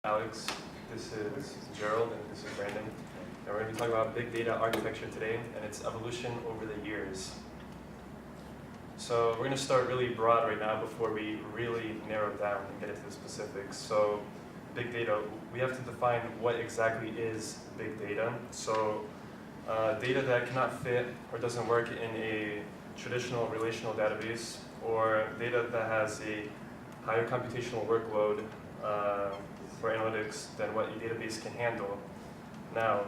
Alex, this is Gerald, and this is Brandon. And we're going to be talking about big data architecture today and its evolution over the years. So we're going to start really broad right now before we really narrow down and get into the specifics. So big data, we have to define what exactly is big data. So data that cannot fit or doesn't work in a traditional relational database, or data that has a higher computational workload for analytics than what a database can handle. Now,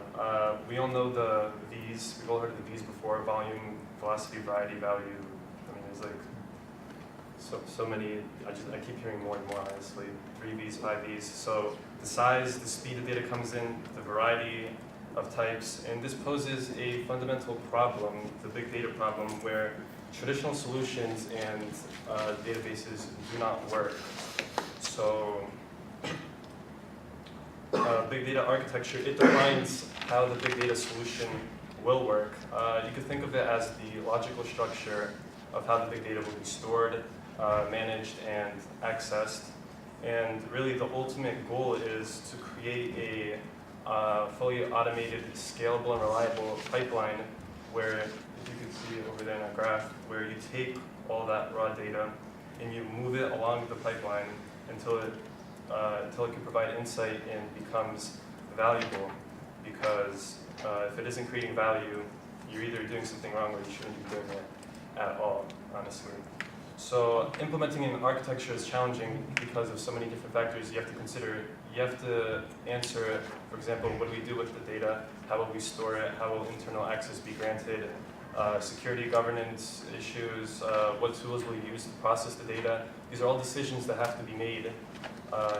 we all know the V's, we've all heard of the V's before: volume, velocity, variety, value. I mean, there's like so many, I keep hearing more and more, honestly. 3 V's, 5 V's. So the size, the speed the data comes in, the variety of types, and this poses a fundamental problem, the big data problem, where traditional solutions and databases do not work. So big data architecture, it defines how the big data solution will work. You could think of it as the logical structure of how the big data will be stored, managed, and accessed. And really the ultimate goal is to create a fully automated, scalable, and reliable pipeline where, if you can see over there in that graph, where you take all that raw data and you move it along the pipeline until it can provide insight and becomes valuable. Because if it isn't creating value, you're either doing something wrong or you shouldn't be doing it at all, honestly. So implementing an architecture is challenging because of so many different factors you have to consider. You have to answer, for example, what do we do with the data? How will we store it? How will internal access be granted? Security governance issues, what tools will you use to process the data? These are all decisions that have to be made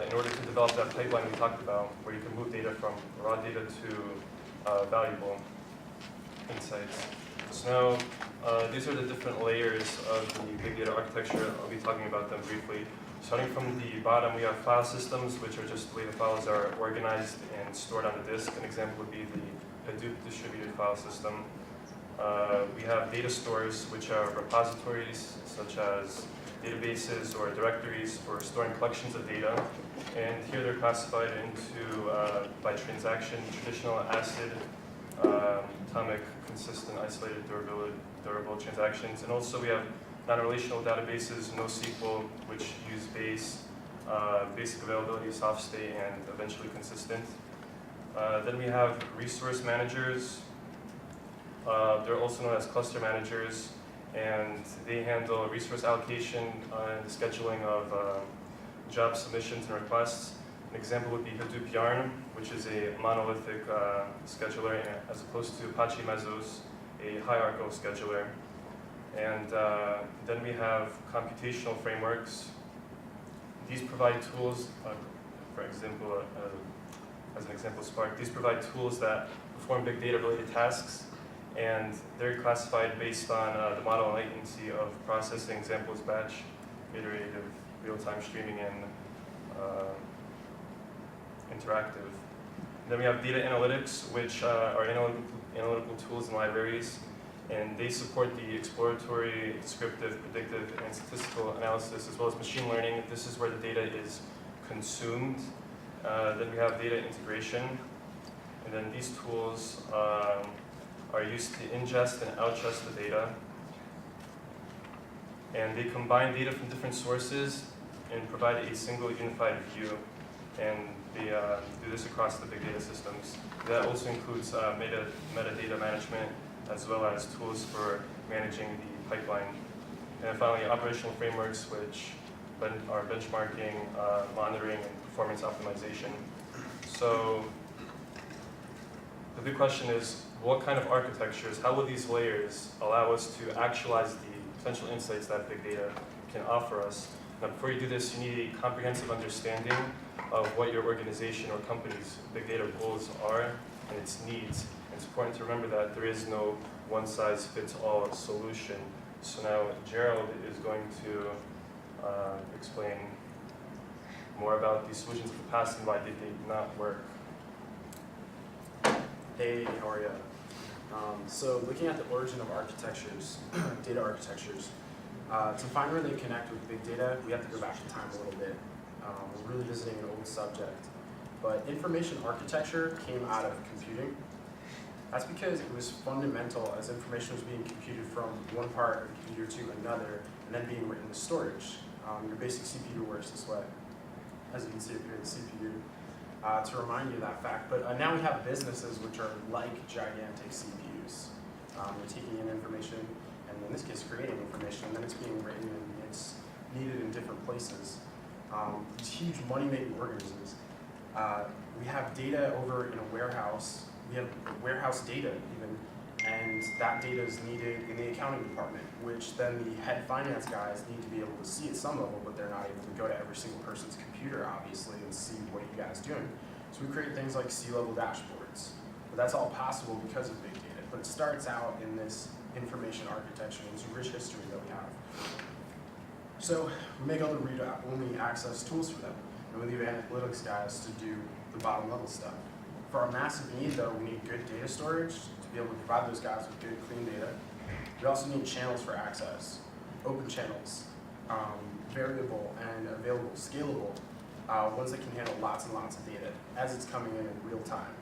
in order to develop that pipeline we talked about, where you can move data from raw data to valuable insights. So now, these are the different layers of the big data architecture. I'll be talking about them briefly. Starting from the bottom, we have file systems, which are just the way the files are organized and stored on the disk. An example would be the Hadoop distributed file system. We have data stores, which are repositories, such as databases or directories for storing collections of data. And here they're classified into, by transaction, traditional, ACID, atomic, consistent, isolated, durable transactions. And also we have non-relational databases, NoSQL, which use basic availability, soft state, and eventually consistent. Then we have resource managers. They're also known as cluster managers, and they handle resource allocation and the scheduling of job submissions and requests. An example would be Hadoop Yarn, which is a monolithic scheduler, as opposed to Apache Mesos, a hierarchical scheduler. And then we have computational frameworks. These provide tools, for example, as an example, Spark. These provide tools that perform big data related tasks, and they're classified based on the model and latency of processing. Examples: batch, iterative, real-time streaming, and interactive. And then we have data analytics, which are analytical tools and libraries, and they support the exploratory, descriptive, predictive, and statistical analysis, as well as machine learning. This is where the data is consumed. Then we have data integration, and then these tools are used to ingest and outgest the data. And they combine data from different sources and provide a single unified view. And they do this across the big data systems. That also includes metadata management, as well as tools for managing the pipeline. And then finally, operational frameworks, which are benchmarking, monitoring, and performance optimization. So the big question is, what kind of architectures, how will these layers allow us to actualize the potential insights that big data can offer us? Now, before you do this, you need a comprehensive understanding of what your organization or company's big data goals are and its needs. It's important to remember that there is no one-size-fits-all solution. So now Gerald is going to explain more about these solutions of the past and why they did not work. Hey, how are you? So looking at the origin of architectures, data architectures, to find where they connect with big data, we have to go back in time a little bit. We're really visiting an old subject. but information architecture came out of computing. That's because it was fundamental as information was being computed from one part of the computer to another and then being written to storage. Your basic CPU works this way, as you can see up here, the CPU, to remind you of that fact. But now we have businesses which are like gigantic CPUs. They're taking in information, and in this case creating information, and then it's being written and it's needed in different places. These huge money-making organisms. We have data over in a warehouse. We have warehouse data even, and that data is needed in the accounting department, which then the head finance guys need to be able to see at some level, but they're not able to go to every single person's computer, obviously, and see what are you guys doing. So we create things like C-level dashboards. But that's all possible because of big data. But it starts out in this information architecture, this rich history that we have. So we make other read-only access tools for them, and we leave analytics guys to do the bottom level stuff. For our massive need though, we need good data storage to be able to provide those guys with good, clean data. We also need channels for access, open channels, variable and available, scalable, ones that can handle lots and lots of data as it's coming in real time.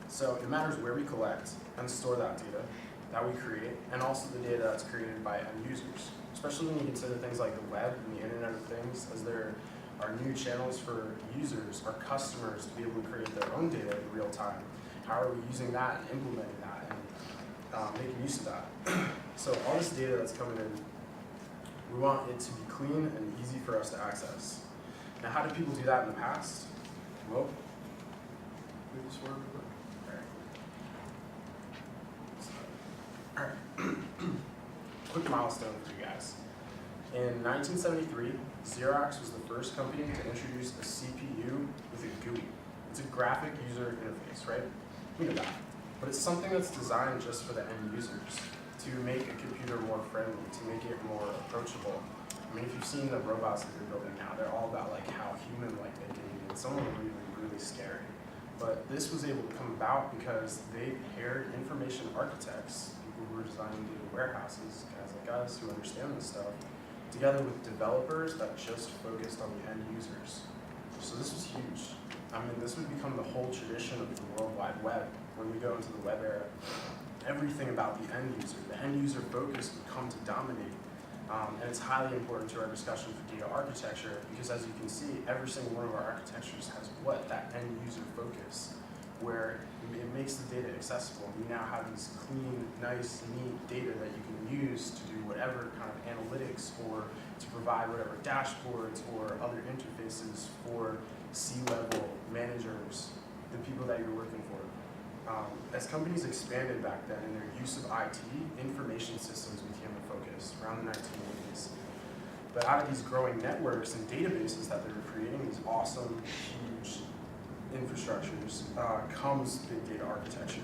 So it matters where we collect and store that data that we create, and also the data that's created by end users, especially when you consider things like the web and the Internet of Things, as there are new channels for users, our customers, to be able to create their own data in real time. How are we using that and implementing that and making use of that? So all this data that's coming in, we want it to be clean and easy for us to access. Now, how did people do that in the past? Well, move this forward real quick. All right. Quick milestone for you guys. In 1973, Xerox was the first company to introduce a CPU with a GUI. It's a graphic user interface, right? We know that. But it's something that's designed just for the end users, to make a computer more friendly, to make it more approachable. I mean, if you've seen the robots that they're building now, they're all about like how human-like they can be, and some of them are really, really scary. But this was able to come about because they paired information architects, people who are designing data warehouses, guys like us who understand this stuff, together with developers that just focused on the end users. So this was huge. I mean, this would become the whole tradition of the World Wide Web. When we go into the web era, everything about the end user focus would come to dominate. And it's highly important to our discussion for data architecture because, as you can see, every single one of our architectures has what? That end user focus, where it makes the data accessible. We now have this clean, nice, neat data that you can use to do whatever kind of analytics or to provide whatever dashboards or other interfaces for C-level managers, the people that you're working for. As companies expanded back then in their use of IT, information systems became a focus around the 1980s. But out of these growing networks and databases that they were creating, these awesome, huge infrastructures, comes big data architecture.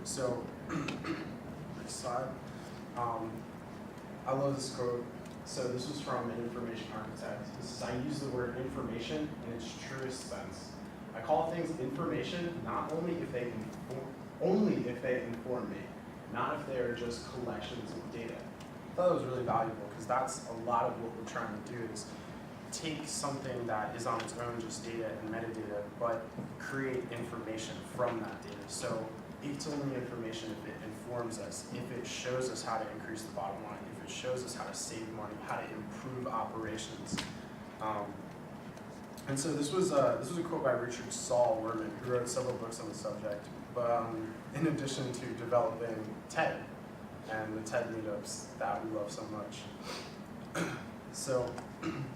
So, next slide. I love this quote. So this was from an information architect. I use the word information in its truest sense. I call things information not only if they inform me, not if they are just collections of data. I thought it was really valuable because that's a lot of what we're trying to do is take something that is on its own, just data and metadata, but create information from that data. So it's only information if it informs us, if it shows us how to increase the bottom line, if it shows us how to save money, how to improve operations. And so this was a quote by Richard Saul Werman, who wrote several books on the subject. But in addition to developing TED and the TED meetups that we love so much. So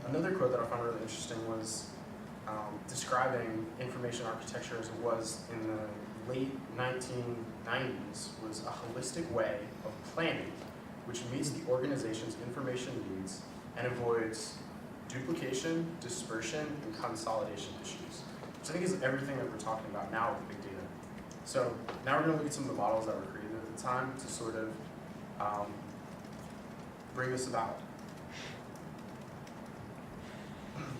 another quote that I found really interesting was describing information architecture as it was in the late 1990s was a holistic way of planning which meets the organization's information needs and avoids duplication, dispersion, and consolidation issues, which I think is everything that we're talking about now with big data. So now we're going to look at some of the models that were created at the time to sort of bring this about.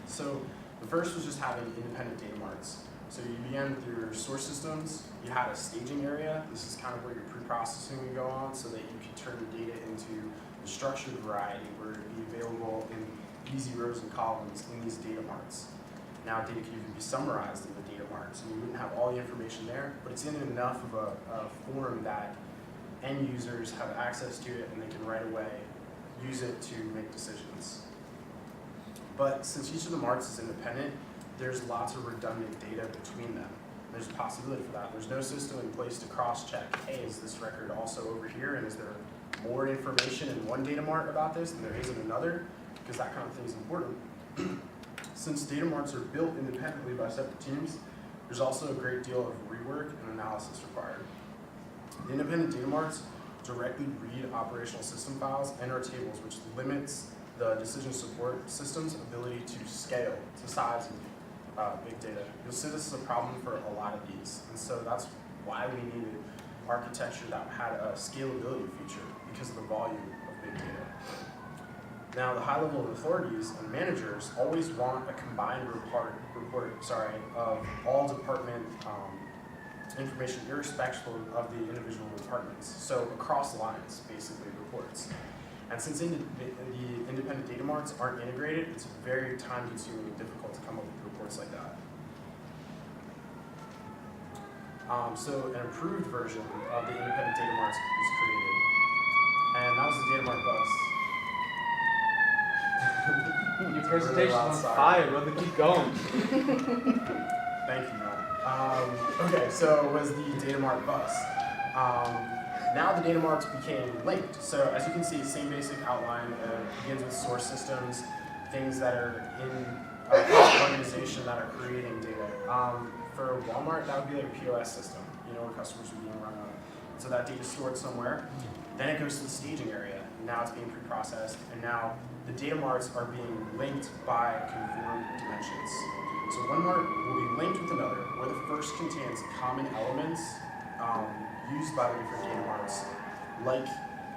So the first was just having independent data marts. So you began with your source systems, you had a staging area. This is kind of where your pre-processing would go on so that you could turn the data into the structured variety where it would be available in easy rows and columns in these data marts. Now data could even be summarized in the data mart, so you wouldn't have all the information there, but it's in enough of a form that end users have access to it and they can right away use it to make decisions. But since each of the marts is independent, there's lots of redundant data between them. There's a possibility for that. There's no system in place to cross-check, hey, is this record also over here, and is there more information in one data mart about this than there is in another? Because that kind of thing is important. Since data marts are built independently by separate teams, there's also a great deal of rework and analysis required. The independent data marts directly read operational system files and our tables, which limits the decision support system's ability to scale to size of big data. You'll see this is a problem for a lot of these, and so that's why we needed architecture that had a scalability feature because of the volume of big data. Now, the high level of authorities and managers always want a combined report of all department information irrespective of the individual departments. So across lines, basically, reports. And since the independent data marts aren't integrated, it's very time-consuming and difficult to come up with reports like that. So an improved version of the independent data marts was created. And that was the data mart bus. Your presentation's on fire, brother. Keep going. Thank you, Matt. Okay, so it was the data mart bus. Now the data marts became linked. So as you can see, same basic outline. Begins with source systems, things that are in an organization that are creating data. For Walmart, that would be like a POS system, where customers are being run on. So that data is stored somewhere. Then it goes to the staging area. Now it's being pre-processed, and now the data marts are being linked by conformed dimensions. So one mart will be linked with another, where the first contains common elements used by the different data marts, like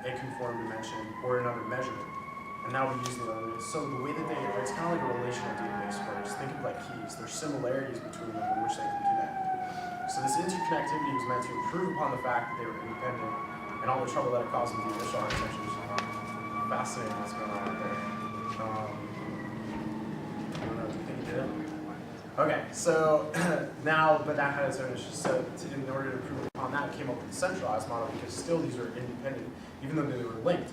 a conformed dimension or another measurement. And now we use the other. So the way that it's kind of like a relational database where just think of like keys. There's similarities between them in which they can connect. So this interconnectivity was meant to improve upon the fact that they were independent and all the trouble that it caused with the initial architectures. Fascinating what's going on out there. I don't know, do you think you did it? Okay, so now, but that had its own issues. So in order to improve upon that, it came up with the centralized model because still these are independent, even though they were linked.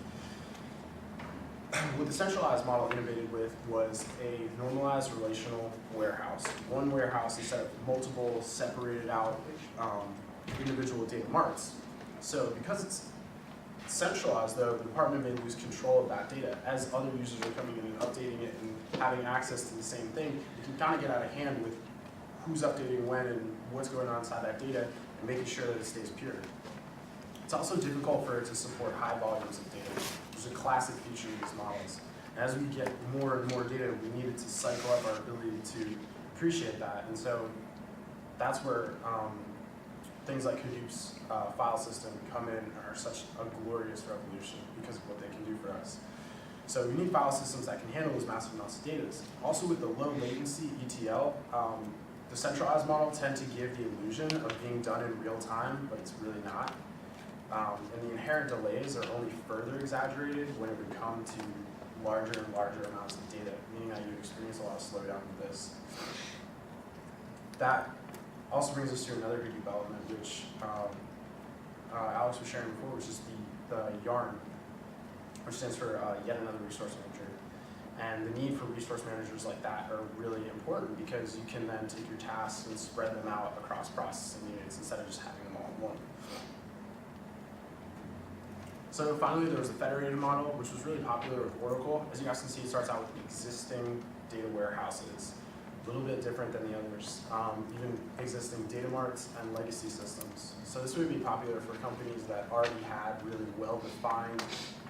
What the centralized model innovated with was a normalized relational warehouse. One warehouse instead of multiple separated out individual data marts. So because it's centralized, though, the department may lose control of that data. As other users are coming in and updating it and having access to the same thing, you can kind of get out of hand with who's updating when and what's going on inside that data and making sure that it stays pure. It's also difficult for it to support high volumes of data, which is a classic feature of these models. And as we get more and more data, we needed to cycle up our ability to appreciate that. And so that's where things like Hadoop's file system come in and are such a glorious revolution because of what they can do for us. So we need file systems that can handle those massive amounts of data. Also with the low latency ETL, the centralized model tend to give the illusion of being done in real time, but it's really not. And the inherent delays are only further exaggerated when it would come to larger and larger amounts of data, meaning that you experience a lot of slowdown with this. That also brings us to another good development, which Alex was sharing before, which is the YARN, which stands for Yet Another Resource Manager. And the need for resource managers like that are really important because you can then take your tasks and spread them out across processing units instead of just having them all in one. So finally, there was a federated model, which was really popular with Oracle. As you guys can see, it starts out with existing data warehouses, a little bit different than the others, even existing data marts and legacy systems. So this would be popular for companies that already had really well-defined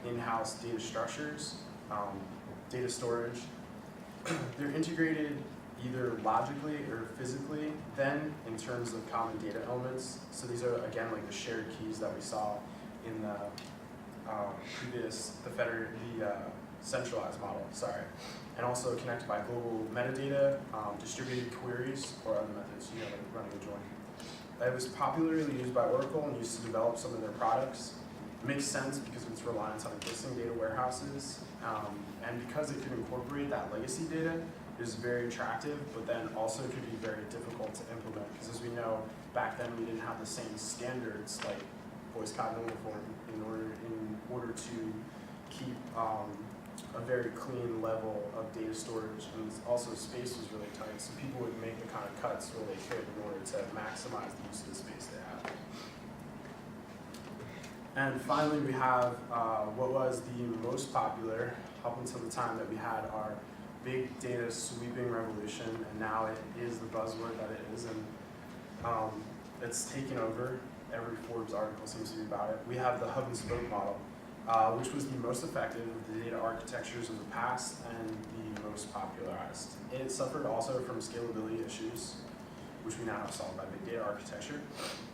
in-house data structures, data storage. They're integrated either logically or physically then in terms of common data elements. So these are, again, like the shared keys that we saw in the centralized model, and also connected by global metadata, distributed queries, or other methods, like running a join. It was popularly used by Oracle and used to develop some of their products. It makes sense because of its reliance on existing data warehouses, and because it could incorporate that legacy data, is very attractive, but then also could be very difficult to implement, because as we know, back then we didn't have the same standards like voice cognitive form in order to keep a very clean level of data storage, and also space was really tight, so people would make the kind of cuts where they could in order to maximize the use of the space they had. And finally, we have what was the most popular up until the time that we had our big data sweeping revolution, and now it is the buzzword that it is, and it's taken over. Every Forbes article seems to be about it. We have the hub and spoke model, which was the most effective of the data architectures of the past and the most popularized. It suffered also from scalability issues, which we now have solved by big data architecture.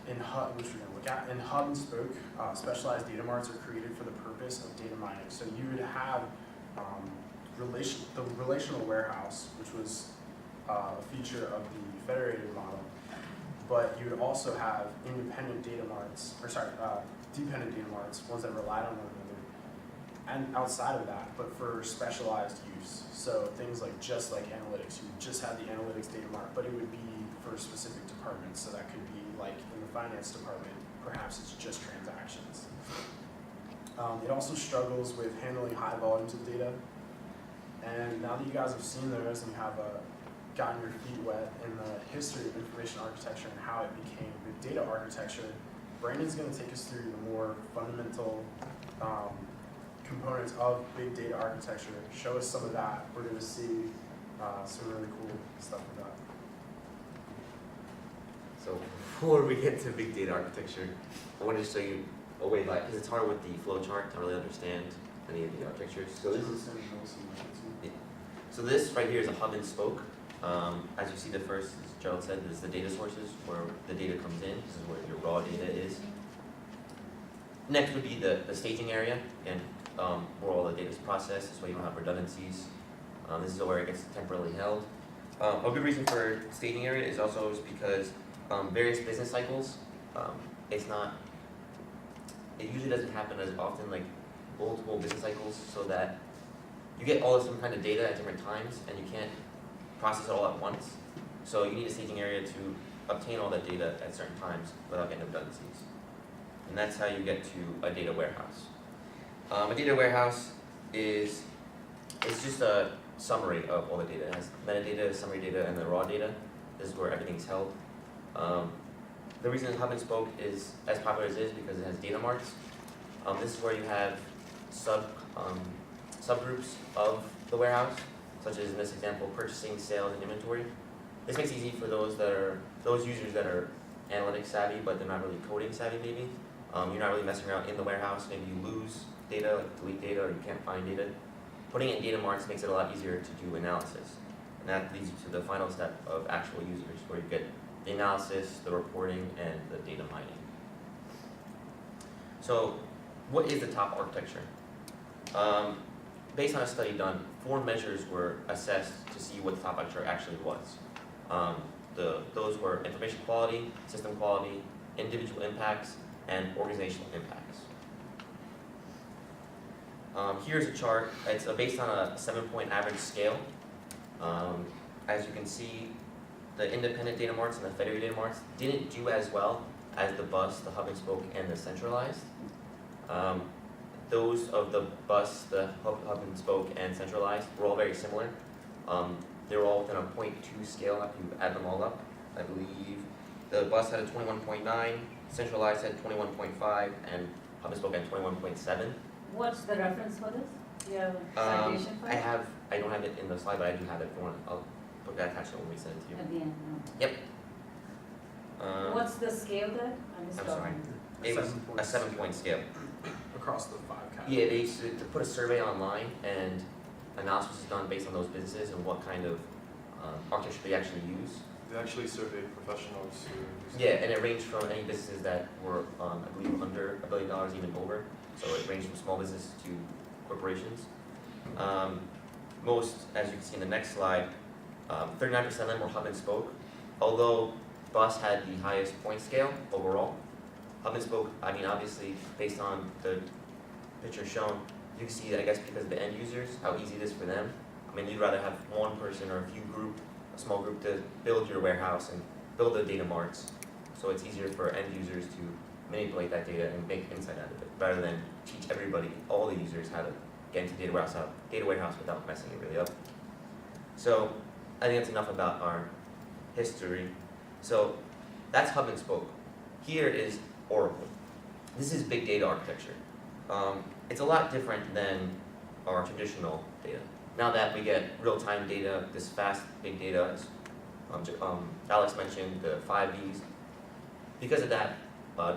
In hub, which we're going to look at, in hub and spoke, specialized data marts are created for the purpose of data mining. So you would have the relational warehouse, which was a feature of the federated model, but you would also have independent data marts, dependent data marts, ones that relied on one another, and outside of that, but for specialized use. So things like just like analytics, you would just have the analytics data mart, but it would be for specific departments. So that could be like in the finance department, perhaps it's just transactions. It also struggles with handling high volumes of data. And now that you guys have seen those and you have gotten your feet wet in the history of information architecture and how it became big data architecture, Brandon's going to take us through the more fundamental components of big data architecture, show us some of that. We're going to see some really cool stuff with that. So before we get to big data architecture, I wanted to show you a way, because it's hard with the flowchart to really understand any of the architectures. So this right here is a hub and spoke. As you see, the first, as Gerald said, is the data sources, where the data comes in. This is where your raw data is. Next would be the staging area, and where all the data is processed. This way you don't have redundancies. This is where it gets temporarily held. A good reason for staging area is also because various business cycles, it usually doesn't happen as often, like multiple business cycles, so that you get all of some kind of data at different times and you can't process it all at once. So you need a staging area to obtain all that data at certain times without getting redundancies. And that's how you get to a data warehouse. A data warehouse is just a summary of all the data. It has metadata, summary data, and the raw data. This is where everything's held. The reason hub and spoke is as popular as it is because it has data marts. This is where you have subgroups of the warehouse, such as in this example, purchasing, sales, and inventory. This makes it easy for those users that are analytics savvy, but they're not really coding savvy maybe. You're not really messing around in the warehouse. Maybe you lose data, like delete data, or you can't find data. Putting it in data marts makes it a lot easier to do analysis. And that leads you to the final step of actual users, where you get the analysis, the reporting, and the data mining. So what is the top architecture? Based on a study done, 4 measures were assessed to see what the top architecture actually was. Those were information quality, system quality, individual impacts, and organizational impacts. Here's a chart. It's based on a 7-point average scale. As you can see, the independent data marts and the federated data marts didn't do as well as the bus, the hub and spoke, and the centralized. Those of the bus, the hub and spoke, and centralized were all very similar. They were all within a 0.2 scale if you add them all up. I believe the bus had a 21.9, centralized had 21.5, and hub and spoke had 21.7. What's the reference for this? Do you have a citation for it? I don't have it in the slide, but I do have it. If you want, I'll put that attached when we send it to you. At the end, no. Yep. What's the scale there? I'm sorry. It was a 7-point scale. Across the 5 categories. Yeah, they used to put a survey online, and analysis is done based on those businesses and what kind of architecture they actually use. They actually surveyed professionals who use Yeah, and it ranged from any businesses that were, I believe, under $1 billion, even over. So it ranged from small business to corporations. Most, as you can see in the next slide, 39% of them were hub and spoke. Although bus had the highest point scale overall, hub and spoke, I mean, obviously, based on the picture shown, you can see that, I guess, because of the end users, how easy it is for them. I mean, you'd rather have one person or a small group to build your warehouse and build the data marts. So it's easier for end users to manipulate that data and make insight out of it, rather than teach everybody, all the users, how to get into data warehouse without messing it really up. So I think that's enough about our history. So that's hub and spoke. Here is Oracle. This is big data architecture. It's a lot different than our traditional data. Now that we get real-time data, this fast big data, as Alex mentioned, the 5Ds. Because of that,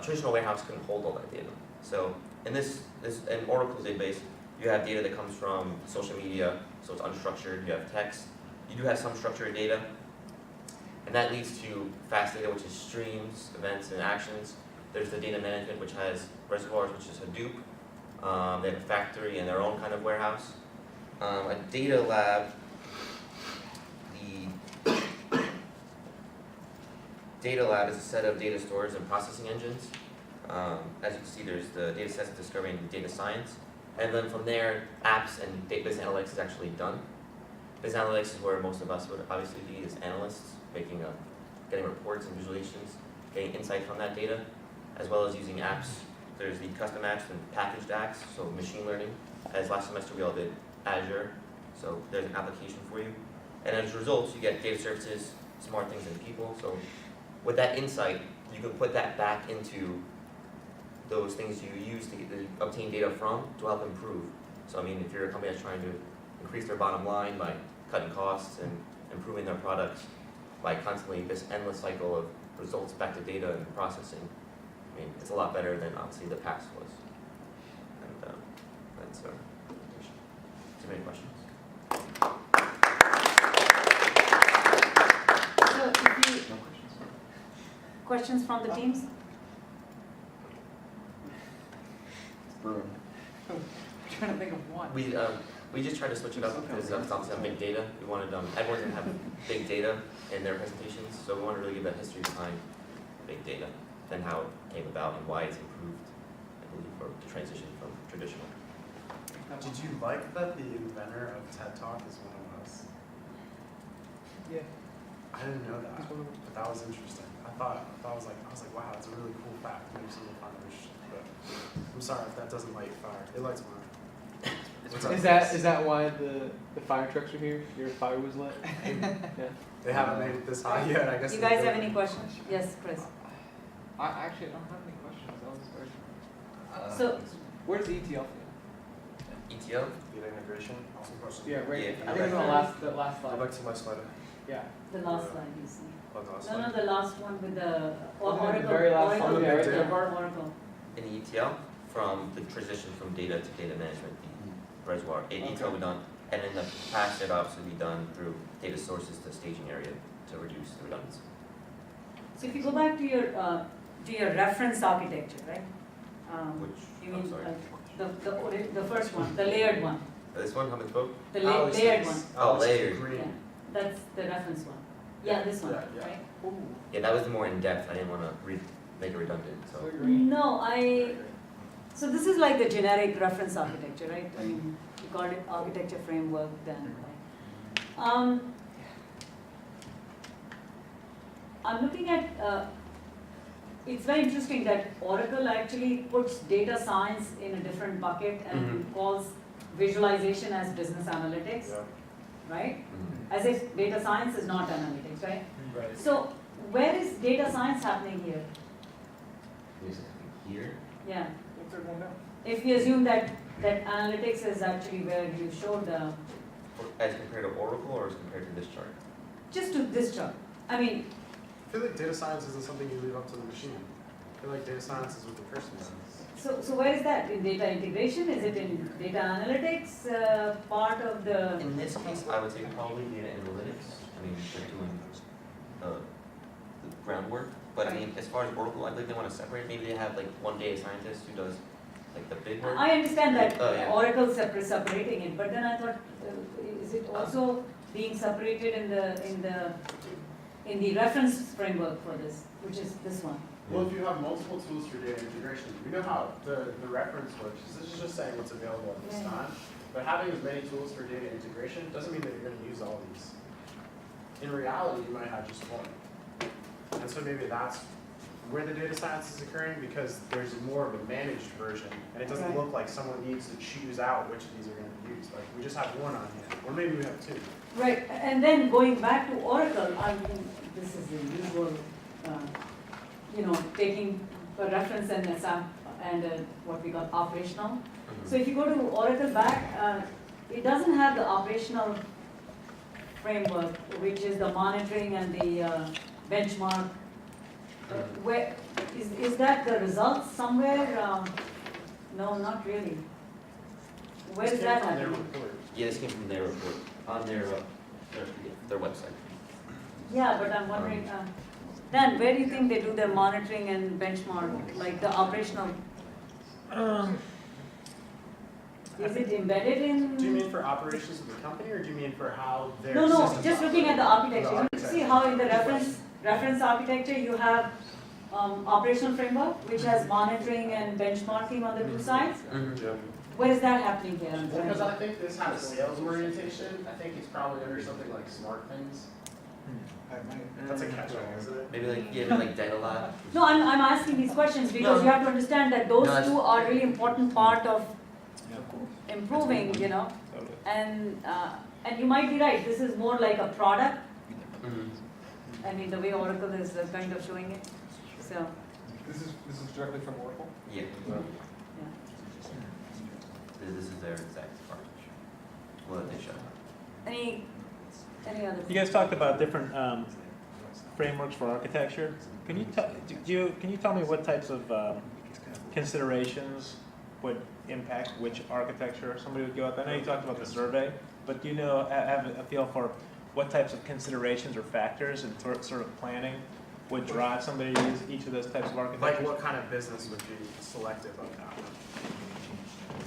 traditional warehouse couldn't hold all that data. So in in Oracle's database, you have data that comes from social media, so it's unstructured. You have text. You do have some structured data, and that leads to fast data, which is streams, events, and actions. There's the data management, which has reservoirs, which is Hadoop. They have a factory and their own kind of warehouse. A data lab, the data lab is a set of data stores and processing engines. As you can see, there's the data sets, discovery, and data science. And then from there, apps and business analytics is actually done. Business analytics is where most of us would obviously be as analysts, getting reports and visualizations, getting insight from that data, as well as using apps. There's the custom apps and packaged apps, so machine learning. As last semester we all did Azure, so there's an application for you. And as a result, you get data services, smart things, and people. So with that insight, you can put that back into those things you use to obtain data from to help improve. So I mean, if you're a company that's trying to increase their bottom line by cutting costs and improving their products by constantly this endless cycle of results back to data and processing, I mean, it's a lot better than obviously the past was. And that's our presentation. Do you have any questions? So if you, questions from the teams? I'm trying to think of one. We just tried to switch it up because it's obviously on big data. We wanted everyone to have big data in their presentations, so we wanted to really give that history behind big data and how it came about and why it's improved, I believe, for the transition from traditional. Did you like that the inventor of TED Talk is one of us? Yeah. I didn't know that, but that was interesting. I was like, wow, that's a really cool fact. Maybe someone will find it. But I'm sorry if that doesn't light fire. It lights mine. Is that why the fire trucks are here? Your fire was lit? Yeah. They haven't made it this high yet, I guess. You guys have any questions? Yes, Chris. I actually don't have any questions. That was very So, where's the ETL? ETL? Data integration. Awesome question. Yeah, right. Yeah. I think it's the last Go slide. back to my slide. Yeah. the last slide you see. Oh, the last No, slide. the last one with the Okay, Oracle. the very last Oracle, one, the big data yeah, part? Oracle. In the ETL, from the transition from data to data management, the reservoir, ETL will be done. And in the past, it obviously be done through data sources to staging area to reduce the redundancy. So if you go back to your reference architecture, right? Which, You I'm mean sorry. the first one, the layered one, This one, hub and spoke? the layered one. Oh, layered. Yeah, that's the reference one. Yeah, this one, Yeah, yeah. right? Yeah, that was the more in-depth. I didn't want to make it redundant, so. No, so this is like the generic reference architecture, right? I mean, you called it architecture framework then, right? I'm looking at, it's very interesting that Oracle actually puts data science in a different bucket and calls visualization as business analytics, Yeah. right? Mhm. As if data science is not analytics, right? Right. So where is data science happening here? Here's something here. Yeah. If we assume that analytics is actually where you showed the, As compared to Oracle or as compared to this chart? just to this chart. I mean, I feel like data science isn't something you leave up to the machine. I feel like data science is what the person does. so where is that? In data integration? Is it in data analytics, part of the, In this case, I would say probably data analytics. I mean, they're doing the groundwork. But I mean, as far as Oracle, I believe they want to separate. Maybe they have like one data scientist who does like the big work. I understand that Oh, yeah. Oracle separating it, but then I thought, is it also being separated in the reference framework for this, which is this one? Well, if you have multiple tools for data integration, we know how the reference works. This is just saying what's available at this Yeah. time. But having as many tools for data integration doesn't mean that you're going to use all these. In reality, you might have just one. And so maybe that's where the data science is occurring, because there's more of a managed version, and it doesn't Right. look like someone needs to choose out which of these are going to be used. Like, we just have one on here, or maybe we have two. Right, and then going back to Oracle, I mean, this is the usual, taking a reference and what we call operational. So if you go to Oracle back, it doesn't have the operational framework, which is the monitoring and the benchmark. Where is that the results somewhere? No, not really. Where This is came that from their happening? report. Yeah, this came from their report, on their website. Yeah, but I'm wondering, Dan, where do you think they do their monitoring and benchmark, like the operational? Is it embedded in? Do you mean for operations of the company, or do you mean for how their No, systems just looking at the architecture. You see how in the reference architecture you have operational framework, which has monitoring and benchmarking on the two sides? Yeah. Where is that happening here? I'm Well, trying because to- I think this has sales orientation, I think it's probably under something like smart things. That's a catch-all, isn't it? Maybe like data lab. No, I'm asking these questions because you have to understand that those No, two are really important part of improving, and you might be right, this is more like a product. I mean, the way Oracle is kind of showing it, so, This is directly from Oracle? Yeah, yeah. this is their exact architecture. Well, that they show. Any other? You guys talked about different frameworks for architecture. Can you tell me what types of considerations would impact which architecture somebody would go with? I know you talked about the survey, but do you have a feel for what types of considerations or factors and sort of planning would drive somebody to use each of those types of Like architectures? what kind of business would be selective of that?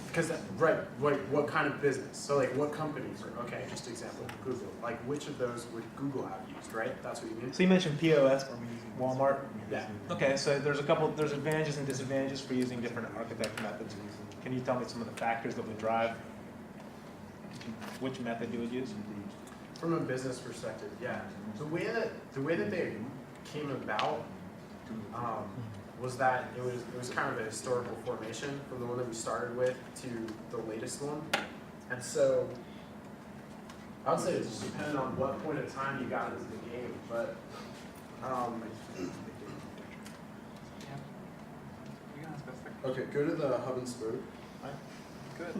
Because, what kind of business? So like what companies, or, okay, just example, Google. Like which of those would Google have used, right? That's what you mean? So you mentioned POS, Walmart. Yeah. Okay, so there's advantages and disadvantages for using different architecture methods. Can you tell me some of the factors that would drive which method you would use? From a business perspective, yeah. The way that they came about was that it was kind of a historical formation from the one that we started with to the latest one, and so I would say it just depended on what point of time you got into the game, but okay, go to the hub and spoke. Good.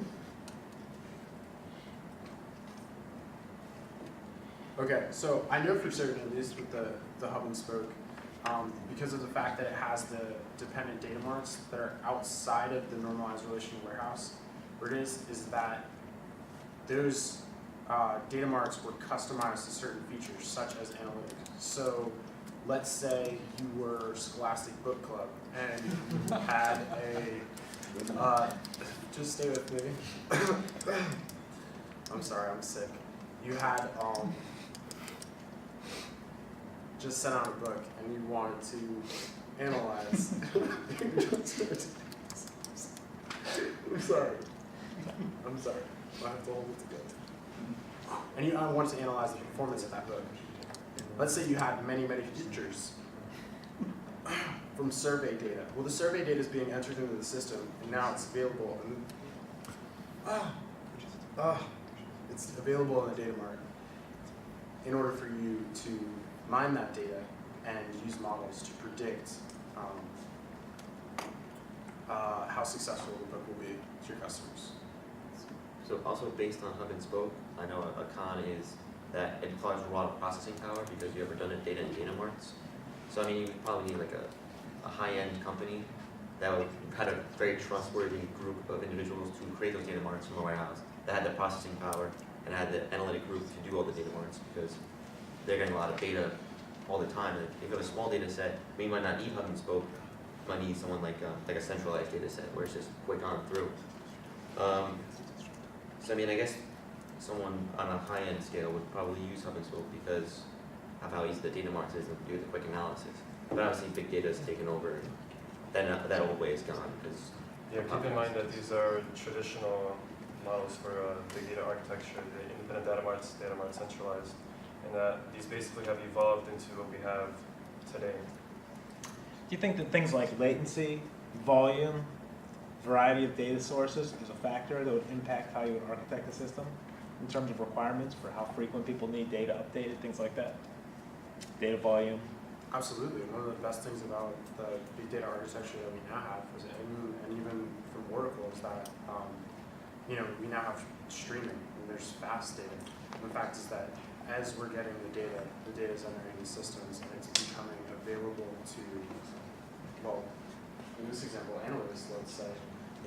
Okay, so I know for certain, at least with the hub and spoke, because of the fact that it has the dependent data marts that are outside of the normalized relational warehouse, what it is that those data marts were customized to certain features, such as analytics. So let's say you were Scholastic Book Club and you had just stay with me. I'm sorry, I'm sick. You had just sent out a book and you wanted to analyze. I'm sorry. I have to hold it together. And you wanted to analyze the performance of that book. Let's say you had many features from survey data. Well, the survey data is being entered into the system, and now it's available. It's available in the data mart. In order for you to mine that data and use models to predict how successful the book will be to your customers. So also based on hub and spoke, I know a con is that it requires a lot of processing power because you have redundant data and data marts. So I mean, you probably need like a high-end company that had a very trustworthy group of individuals to create those data marts from the warehouse that had the processing power and had the analytic group to do all the data marts because they're getting a lot of data all the time. And if you have a small data set, you might not need hub and spoke. You might need someone like a centralized data set where it's just quick on through. So I mean, I guess someone on a high-end scale would probably use hub and spoke because of how easy the data marts is and do the quick analysis. But obviously, big data is taken over, and then that old way is gone because Yeah, keep in mind that these are traditional models for big data architecture, the independent data marts centralized, and these basically have evolved into what we have today. Do you think that things like latency, volume, variety of data sources is a factor that would impact how you would architect the system in terms of requirements for how frequent people need data updated, things like that? Data volume? Absolutely. One of the best things about the big data architecture that we now have is, and even from Oracle, is that we now have streaming and there's fast data. And the fact is that as we're getting the data is entering the systems and it's becoming available to, well, in this example, analysts, let's say,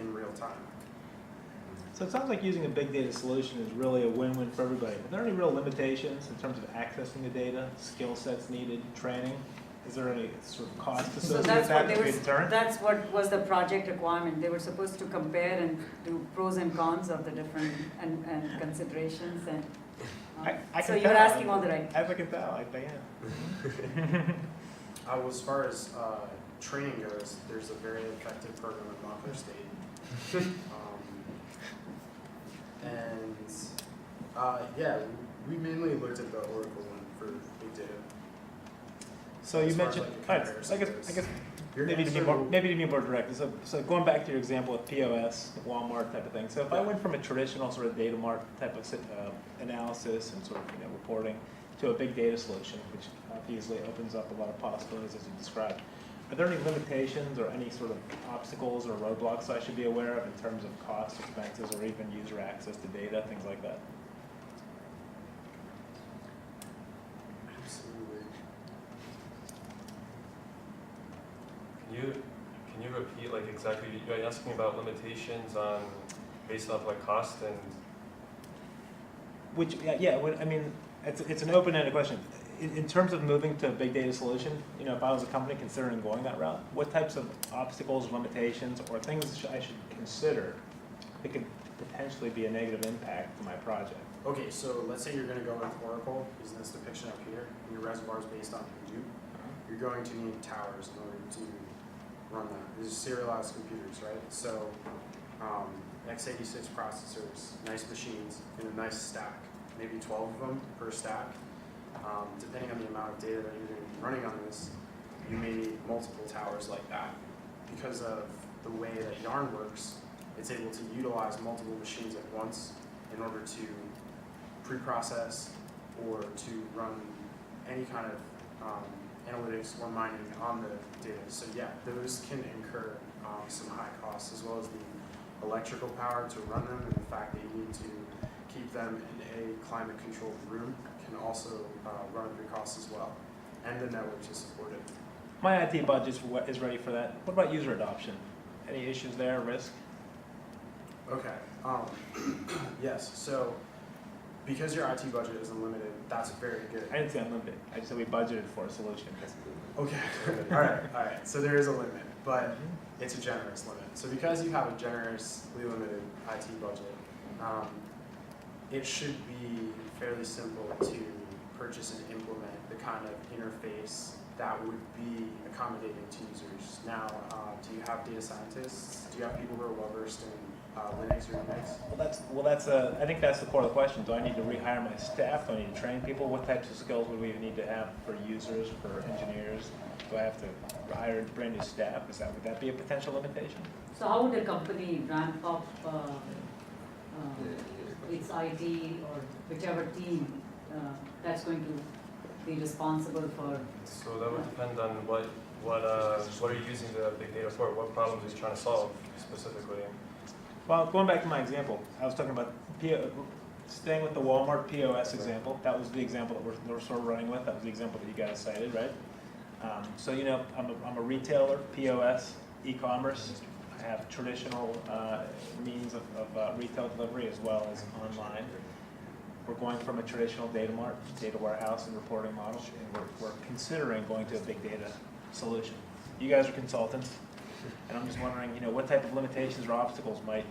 in real time. So it sounds like using a big data solution is really a win-win for everybody. Are there any real limitations in terms of accessing the data, skill sets needed, training? Is there any sort of cost So associated with that's that what that they could be a were, deterrent? that's what was the project requirement. They were supposed to compare and do pros and cons of the different and considerations and. I So can you're tell. asking all the right. As I can tell, am. Well, as far as training goes, there's a very effective program at Montclair State. Yeah, we mainly looked at the Oracle one for big data. So you As far as, mentioned, like, a all right, comparison I guess Your maybe to be answer- more direct. So going back to your example of POS, Walmart type of thing. So if I went from a traditional sort of data mart type of analysis and sort of reporting to a big data solution, which obviously opens up a lot of possibilities as you described. Are there any limitations or any sort of obstacles or roadblocks I should be aware of in terms of costs, expenses, or even user access to data, things like that? Absolutely. Can you repeat like exactly, you're asking about limitations on, based off like cost and, Which, I mean, it's an open-ended question. In terms of moving to a big data solution, if I was a company considering going that route, what types of obstacles, limitations, or things I should consider that could potentially be a negative impact to my project? Okay, so let's say you're going to go with Oracle, using this depiction up here, and your reservoir is based on Hadoop. You're going to need towers in order to run that. These are serialized computers, right? So x86 processors, nice machines in a nice stack, maybe 12 of them per stack. Depending on the amount of data that you're going to be running on this, you may need multiple towers like that. Because of the way that Yarn works, it's able to utilize multiple machines at once in order to pre-process or to run any kind of analytics or mining on the data. So yeah, those can incur some high costs, as well as the electrical power to run them, and the fact that you need to keep them in a climate-controlled room can also run up your costs as well, and the network to support it. My IT budget is ready for that. What about user adoption? Any issues there, risk? Okay. Yes. So because your IT budget is unlimited, that's very good. I didn't say unlimited. I just said we budgeted for a solution. Okay. All right. All right. So there is a limit, but it's a generous limit. So because you have a generously limited IT budget, it should be fairly simple to purchase and implement the kind of interface that would be accommodating to users. Now, do you have data scientists? Do you have people who are well versed in Linux or Unix? I think that's the core of the question. Do I need to rehire my staff? Do I need to train people? What types of skills would we need to have for users, for engineers? Do I have to hire brand new staff? Would that be a potential limitation? So how would a company ramp up its IT or whichever team that's going to be responsible for? so that would depend on what are you using the big data for? What problems are you trying to solve specifically? Well, going back to my example, I was talking about staying with the Walmart POS example. That was the example that we're sort of running with. That was the example that you guys cited, right? So I'm a retailer, POS, e-commerce. I have traditional means of retail delivery as well as online. We're going from a traditional data mart, data warehouse and reporting model, and we're considering going to a big data solution. You guys are consultants, and I'm just wondering, what type of limitations or obstacles might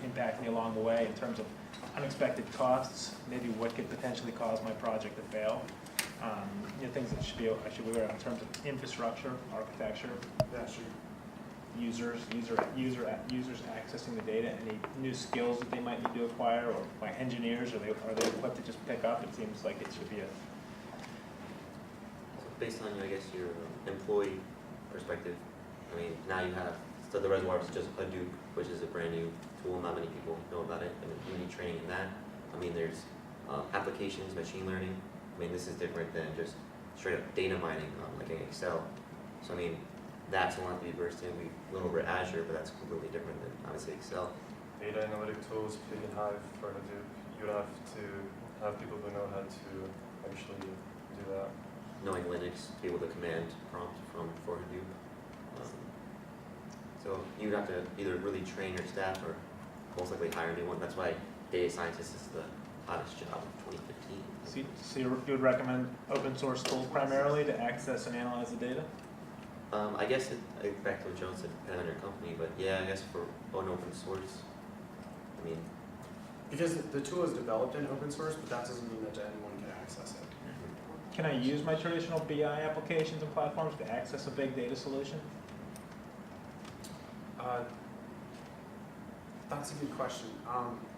impact me along the way in terms of unexpected costs, maybe what could potentially cause my project to fail. Things that I should be aware of in terms of infrastructure, architecture. Yeah, sure. users accessing the data, any new skills that they might need to acquire, or by engineers, are they equipped to just pick up? It seems like it should be a, So based on, I guess, your employee perspective, I mean, now you have, so the reservoir is just Hadoop, which is a brand new tool, not many people know about it, and you need training in that. I mean, there's applications, machine learning. I mean, this is different than just straight up data mining, like in Excel. So I mean, that's one to be versed in. We a little bit Azure, but that's completely different than obviously Excel. Data analytic tools, Pig and Hive for Hadoop, you would have to have people who know how to actually do that. Knowing Linux, be able to command prompt for Hadoop. So you'd have to either really train your staff or most likely hire a new one. That's why data scientist is the hottest job of 2015. so you would recommend open source tools primarily to access and analyze the data? I guess back to what Joe said, depending on your company, but yeah, I guess for an open source, I mean, Because the tool is developed in open source, but that doesn't mean that anyone can access it. Can I use my traditional BI applications and platforms to access a big data solution? That's a good question.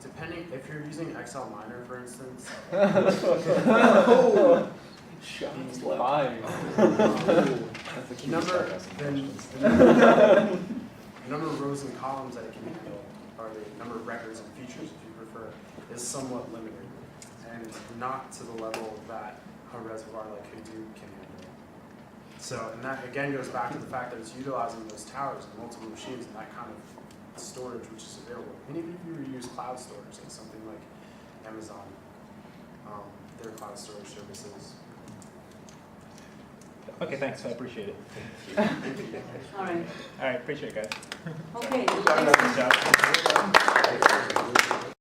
Depending, if you're using Excel Miner, for instance, Shots fired. the number of rows and columns that it can handle, or the number of records and features, if you prefer, is somewhat limited, and not to the level that a reservoir like Hadoop can handle. So, and that again goes back to the fact that it's utilizing those towers and multiple machines and that kind of storage which is available. And even if you were to use cloud storage, like something like Amazon, their cloud storage services. Okay, thanks, I appreciate it. All right, All right, appreciate it, guys. okay. Good job.